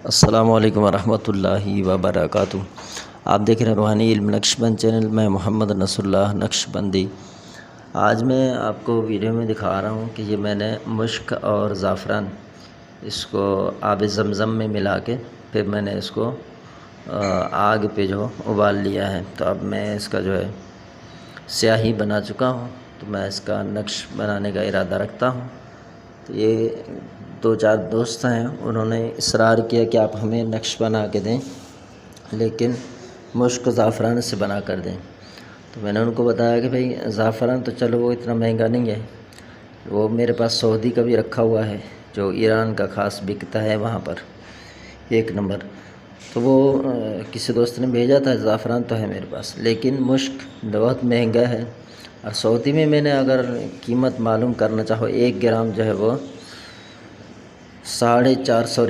السلام علیکم ورحمۃ اللہ وبرکاتہ۔ آپ دیکھ رہے ہیں روحانی علم نقش بند چینل۔ میں محمد نصر اللہ نقش بندی۔ آج میں آپ کو ویڈیو میں دکھا رہا ہوں کہ یہ میں نے مشک اور زعفران اس کو آب زمزم میں ملا کے پھر میں نے اس کو آگ پہ جو ابال لیا ہے، تو اب میں اس کا جو ہے سیاہی بنا چکا ہوں، تو میں اس کا نقش بنانے کا ارادہ رکھتا ہوں۔ تو یہ 2-4 دوست ہیں، انہوں نے اصرار کیا کہ آپ ہمیں نقش بنا کے دیں لیکن مشک زعفران سے بنا کر دیں۔ تو میں نے ان کو بتایا کہ بھئی زعفران تو چلو وہ اتنا مہنگا نہیں ہے، وہ میرے پاس سعودی کا بھی رکھا ہوا ہے جو ایران کا خاص بکتا ہے وہاں پر 1 نمبر، تو وہ کسی دوست نے بھیجا تھا، زعفران تو ہے میرے پاس، لیکن مشک بہت مہنگا ہے۔ اور سعودی میں نے اگر قیمت معلوم کرنا چاہو 1 گرام جو ہے وہ 450